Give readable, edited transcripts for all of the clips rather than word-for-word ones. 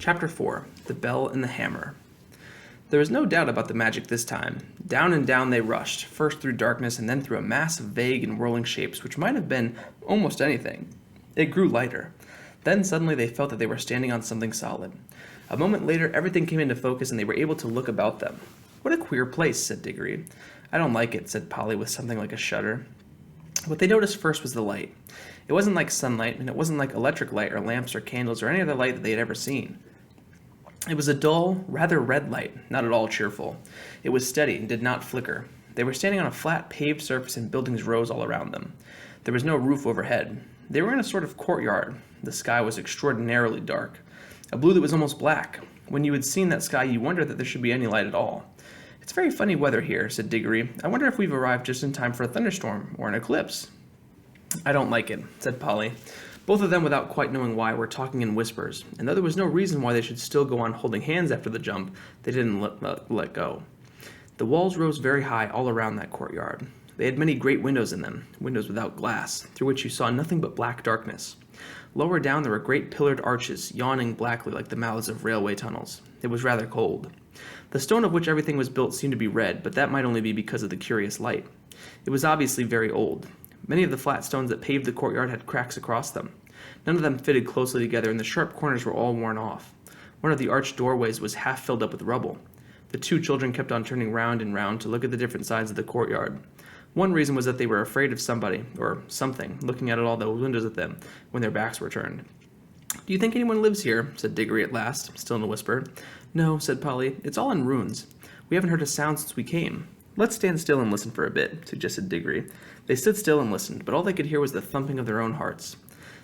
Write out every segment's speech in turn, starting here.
Chapter 4 The Bell and the Hammer. There was no doubt about the magic this time. Down and down they rushed, first through darkness and then through a mass of vague and whirling shapes which might have been almost anything. It grew lighter. Then suddenly they felt that they were standing on something solid. A moment later everything came into focus and they were able to look about them. "What a queer place," said Diggory. "I don't like it," said Polly with something like a shudder. What they noticed first was the light. It wasn't like sunlight, and it wasn't like electric light or lamps or candles or any other light that they had ever seen. It was a dull, rather red light, not at all cheerful. It was steady and did not flicker. They were standing on a flat paved surface and buildings rose all around them. There was no roof overhead. They were in a sort of courtyard. The sky was extraordinarily dark, a blue that was almost black. When you had seen that sky, you wondered that there should be any light at all. "It's very funny weather here," said Diggory. "I wonder if we've arrived just in time for a thunderstorm or an eclipse." "I don't like it," said Polly. Both of them, without quite knowing why, were talking in whispers, and though there was no reason why they should still go on holding hands after the jump, they didn't let go. The walls rose very high all around that courtyard. They had many great windows in them, windows without glass, through which you saw nothing but black darkness. Lower down there were great pillared arches, yawning blackly like the mouths of railway tunnels. It was rather cold. The stone of which everything was built seemed to be red, but that might only be because of the curious light. It was obviously very old. Many of the flat stones that paved the courtyard had cracks across them. None of them fitted closely together, and the sharp corners were all worn off. One of the arched doorways was half filled up with rubble. The two children kept on turning round and round to look at the different sides of the courtyard. One reason was that they were afraid of somebody, or something, looking out at all those windows at them when their backs were turned. "Do you think anyone lives here?" said Diggory at last, still in a whisper. "No," said Polly. "It's all in ruins. We haven't heard a sound since we came." "Let's stand still and listen for a bit," suggested Diggory. They stood still and listened, but all they could hear was the thumping of their own hearts.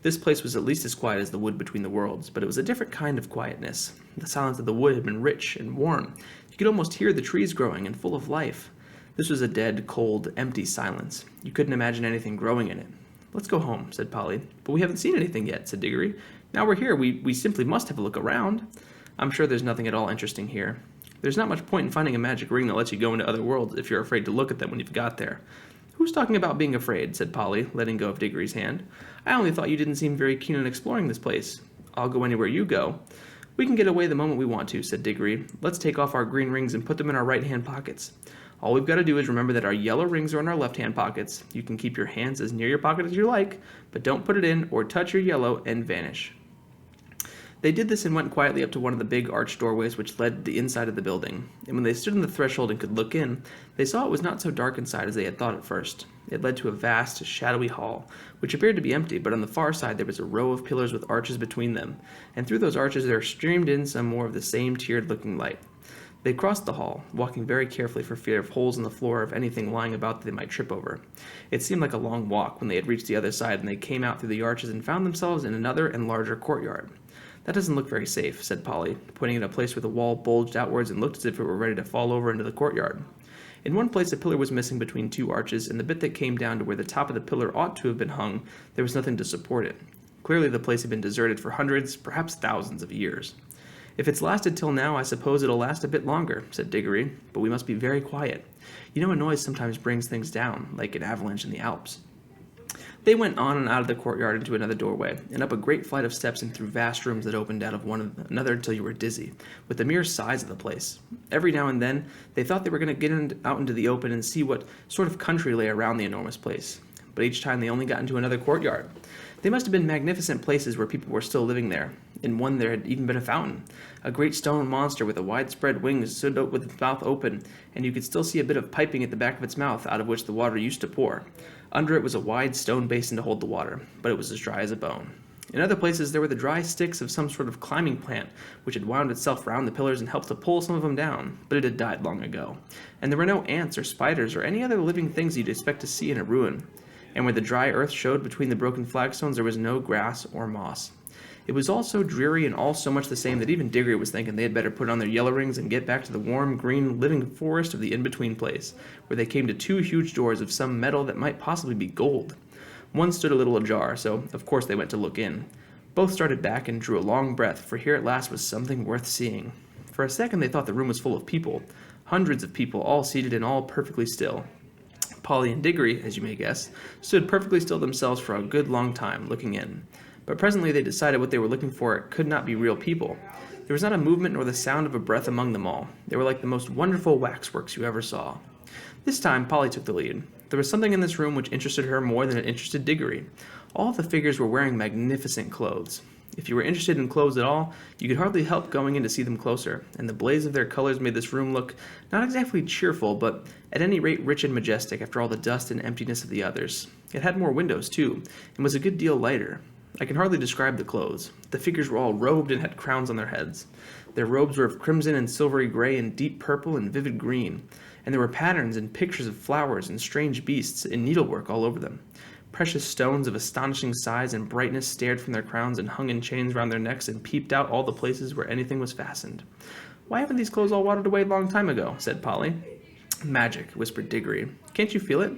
This place was at least as quiet as the wood between the worlds, but it was a different kind of quietness. The silence of the wood had been rich and warm. You could almost hear the trees growing and full of life. This was a dead, cold, empty silence. You couldn't imagine anything growing in it. "Let's go home," said Polly. "But we haven't seen anything yet," said Diggory. "Now we're here, we simply must have a look around." "I'm sure there's nothing at all interesting here. There's not much point in finding a magic ring that lets you go into other worlds if you're afraid to look at them when you've got there." "Who's talking about being afraid?" said Polly, letting go of Diggory's hand. "I only thought you didn't seem very keen on exploring this place." "I'll go anywhere you go." "We can get away the moment we want to," said Diggory. "Let's take off our green rings and put them in our right-hand pockets. All we've got to do is remember that our yellow rings are in our left-hand pockets. You can keep your hands as near your pocket as you like, but don't put it in or touch your yellow and vanish." They did this and went quietly up to one of the big arched doorways which led to the inside of the building, and when they stood on the threshold and could look in, they saw it was not so dark inside as they had thought at first. It led to a vast, shadowy hall, which appeared to be empty, but on the far side there was a row of pillars with arches between them, and through those arches there streamed in some more of the same tiered-looking light. They crossed the hall, walking very carefully for fear of holes in the floor or of anything lying about that they might trip over. It seemed like a long walk when they had reached the other side, and they came out through the arches and found themselves in another and larger courtyard. "That doesn't look very safe," said Polly, pointing at a place where the wall bulged outwards and looked as if it were ready to fall over into the courtyard. In one place a pillar was missing between two arches, and the bit that came down to where the top of the pillar ought to have been hung, there was nothing to support it. Clearly the place had been deserted for hundreds, perhaps thousands of years. "If it's lasted till now, I suppose it'll last a bit longer," said Diggory, "but we must be very quiet. You know a noise sometimes brings things down, like an avalanche in the Alps." They went on and out of the courtyard into another doorway, and up a great flight of steps and through vast rooms that opened out of one another until you were dizzy, with the mere size of the place. Every now and then, they thought they were going to get out into the open and see what sort of country lay around the enormous place. But each time they only got into another courtyard. They must have been magnificent places where people were still living there. In one there had even been a fountain. A great stone monster with a widespread wings stood up with its mouth open, and you could still see a bit of piping at the back of its mouth out of which the water used to pour. Under it was a wide stone basin to hold the water, but it was as dry as a bone. In other places there were the dry sticks of some sort of climbing plant, which had wound itself round the pillars and helped to pull some of them down, but it had died long ago. And there were no ants or spiders or any other living things you'd expect to see in a ruin. And where the dry earth showed between the broken flagstones there was no grass or moss. It was all so dreary and all so much the same that even Diggory was thinking they had better put on their yellow rings and get back to the warm, green, living forest of the in-between place, where they came to two huge doors of some metal that might possibly be gold. One stood a little ajar, so of course they went to look in. Both started back and drew a long breath, for here at last was something worth seeing. For a second they thought the room was full of people, hundreds of people, all seated and all perfectly still. Polly and Diggory, as you may guess, stood perfectly still themselves for a good long time, looking in. but presently they decided what they were looking for could not be real people. There was not a movement nor the sound of a breath among them all. They were like the most wonderful waxworks you ever saw. This time, Polly took the lead. There was something in this room which interested her more than it interested Diggory. All of the figures were wearing magnificent clothes. If you were interested in clothes at all, you could hardly help going in to see them closer, and the blaze of their colors made this room look not exactly cheerful, but at any rate rich and majestic after all the dust and emptiness of the others. It had more windows, too, and was a good deal lighter. I can hardly describe the clothes. The figures were all robed and had crowns on their heads. Their robes were of crimson and silvery gray and deep purple and vivid green, and there were patterns and pictures of flowers and strange beasts in needlework all over them. Precious stones of astonishing size and brightness stared from their crowns and hung in chains round their necks and peeped out all the places where anything was fastened. "Why haven't these clothes all wadded away a long time ago?" said Polly. "Magic," whispered Diggory. "Can't you feel it?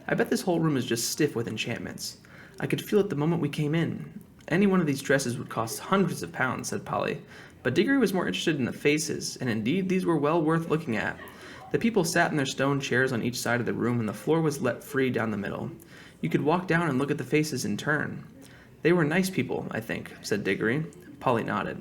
I bet this whole room is just stiff with enchantments. I could feel it the moment we came in. Any one of these dresses would cost hundreds of pounds," said Polly. But Diggory was more interested in the faces, and indeed these were well worth looking at. The people sat in their stone chairs on each side of the room, and the floor was let free down the middle. You could walk down and look at the faces in turn. "They were nice people, I think," said Diggory. Polly nodded.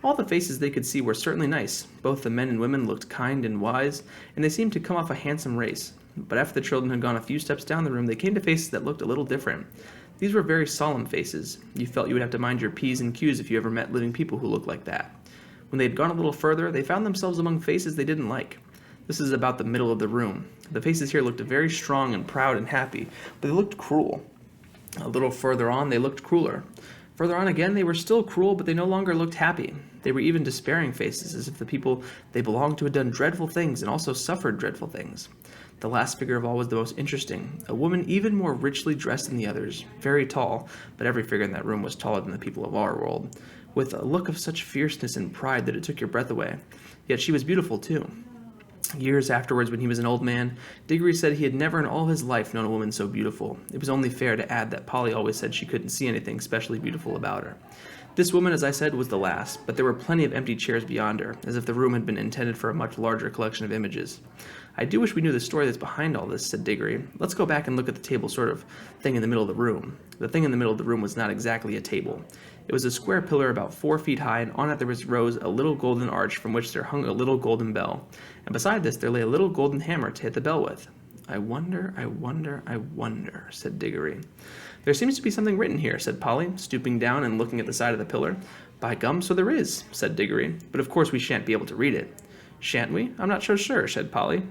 All the faces they could see were certainly nice. Both the men and women looked kind and wise, and they seemed to come off a handsome race. But after the children had gone a few steps down the room, they came to faces that looked a little different. These were very solemn faces. You felt you would have to mind your P's and Q's if you ever met living people who looked like that. When they had gone a little further, they found themselves among faces they didn't like. This is about the middle of the room. The faces here looked very strong and proud and happy, but they looked cruel. A little further on, they looked crueler. Further on again, they were still cruel, but they no longer looked happy. They were even despairing faces, as if the people they belonged to had done dreadful things and also suffered dreadful things. The last figure of all was the most interesting, a woman even more richly dressed than the others, very tall, but every figure in that room was taller than the people of our world, with a look of such fierceness and pride that it took your breath away. Yet she was beautiful, too. Years afterwards, when he was an old man, Diggory said he had never in all his life known a woman so beautiful. It was only fair to add that Polly always said she couldn't see anything specially beautiful about her. This woman, as I said, was the last, but there were plenty of empty chairs beyond her, as if the room had been intended for a much larger collection of images. "I do wish we knew the story that's behind all this," said Diggory. "Let's go back and look at the table sort of thing in the middle of the room." The thing in the middle of the room was not exactly a table. It was a square pillar about 4 feet high, and on it there rose a little golden arch from which there hung a little golden bell. And beside this there lay a little golden hammer to hit the bell with. I wonder, said Diggory. "There seems to be something written here," said Polly, stooping down and looking at the side of the pillar. "By gum, so there is," said Diggory. "But of course we shan't be able to read it." "Shan't we? I'm not so sure," said Polly.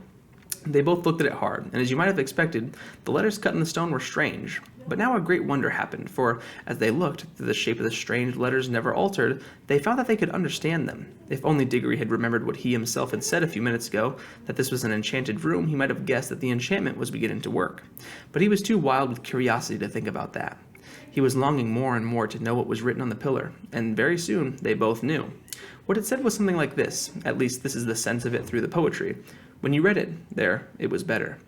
They both looked at it hard, and as you might have expected, the letters cut in the stone were strange. But now a great wonder happened, for as they looked, though the shape of the strange letters never altered, they found that they could understand them. If only Diggory had remembered what he himself had said a few minutes ago, that this was an enchanted room, he might have guessed that the enchantment was beginning to work. But he was too wild with curiosity to think about that. He was longing more and more to know what was written on the pillar, and very soon they both knew. What it said was something like this, at least this is the sense of it through the poetry. When you read it, there, it was better.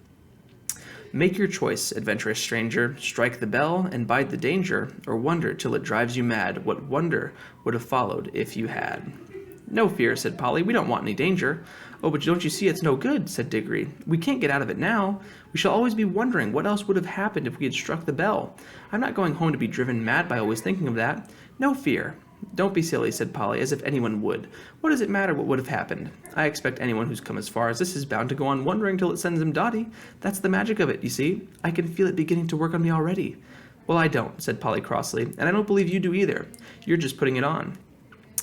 "Make your choice, adventurous stranger, strike the bell and bide the danger, or wonder till it drives you mad what wonder would have followed if you had." "No fear," said Polly, "we don't want any danger." "Oh, but don't you see it's no good," said Diggory. "We can't get out of it now. We shall always be wondering what else would have happened if we had struck the bell. I'm not going home to be driven mad by always thinking of that. No fear." "Don't be silly," said Polly, as if anyone would. "What does it matter what would have happened? I expect anyone who's come as far as this is bound to go on wondering till it sends him dotty. That's the magic of it, you see. I can feel it beginning to work on me already." "Well, I don't," said Polly crossly, "and I don't believe you do either. You're just putting it on."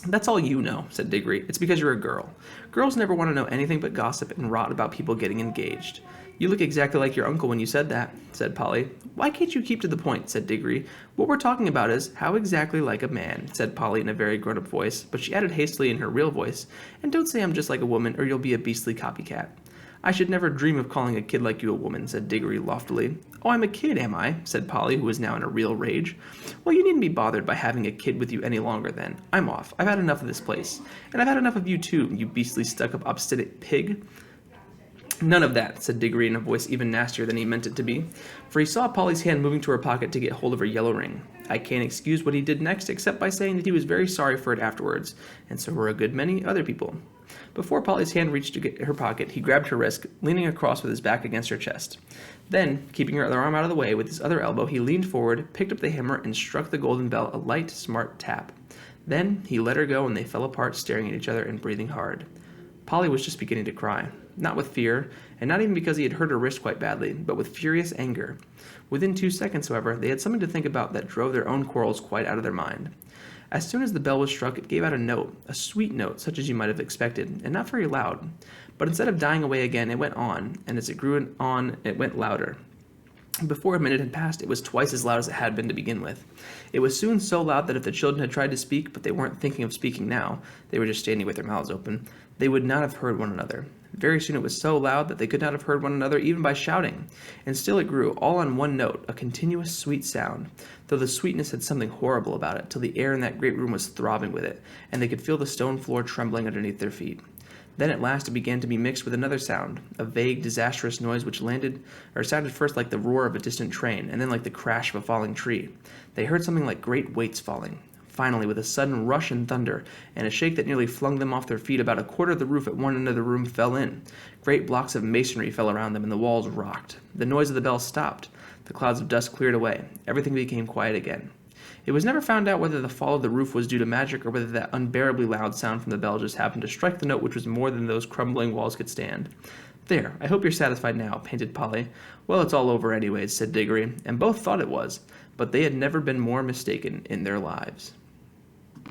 "That's all you know," said Diggory. "It's because you're a girl. Girls never want to know anything but gossip and rot about people getting engaged." "You look exactly like your uncle when you said that," said Polly. "Why can't you keep to the point?" said Diggory. "What we're talking about is how exactly like a man," said Polly in a very grown-up voice, but she added hastily in her real voice, "And don't say I'm just like a woman, or you'll be a beastly copycat." "I should never dream of calling a kid like you a woman," said Diggory loftily. "Oh, I'm a kid, am I?" said Polly, who was now in a real rage. "Well, you needn't be bothered by having a kid with you any longer then. I'm off. I've had enough of this place. And I've had enough of you too, you beastly stuck-up obstinate pig." "None of that," said Diggory in a voice even nastier than he meant it to be, for he saw Polly's hand moving to her pocket to get hold of her yellow ring. I can't excuse what he did next except by saying that he was very sorry for it afterwards, and so were a good many other people. Before Polly's hand reached her pocket, he grabbed her wrist, leaning across with his back against her chest. Then, keeping her other arm out of the way with his other elbow, he leaned forward, picked up the hammer, and struck the golden bell a light, smart tap. Then, he let her go, and they fell apart, staring at each other and breathing hard. Polly was just beginning to cry, not with fear, and not even because he had hurt her wrist quite badly, but with furious anger. Within 2 seconds, however, they had something to think about that drove their own quarrels quite out of their mind. As soon as the bell was struck, it gave out a note, a sweet note, such as you might have expected, and not very loud. But instead of dying away again, it went on, and as it grew on, it went louder. Before a minute had passed, it was twice as loud as it had been to begin with. It was soon so loud that if the children had tried to speak, but they weren't thinking of speaking now, they were just standing with their mouths open, they would not have heard one another. Very soon it was so loud that they could not have heard one another even by shouting. And still it grew, all on one note, a continuous sweet sound, though the sweetness had something horrible about it, till the air in that great room was throbbing with it, and they could feel the stone floor trembling underneath their feet. Then at last it began to be mixed with another sound, a vague, disastrous noise which sounded first like the roar of a distant train, and then like the crash of a falling tree. They heard something like great weights falling. Finally, with a sudden rush and thunder, and a shake that nearly flung them off their feet, about a quarter of the roof at one end of the room fell in. Great blocks of masonry fell around them, and the walls rocked. The noise of the bell stopped. The clouds of dust cleared away. Everything became quiet again. It was never found out whether the fall of the roof was due to magic or whether that unbearably loud sound from the bell just happened to strike the note which was more than those crumbling walls could stand. "There, I hope you're satisfied now," panted Polly. "Well, it's all over anyways," said Diggory, and both thought it was, but they had never been more mistaken in their lives.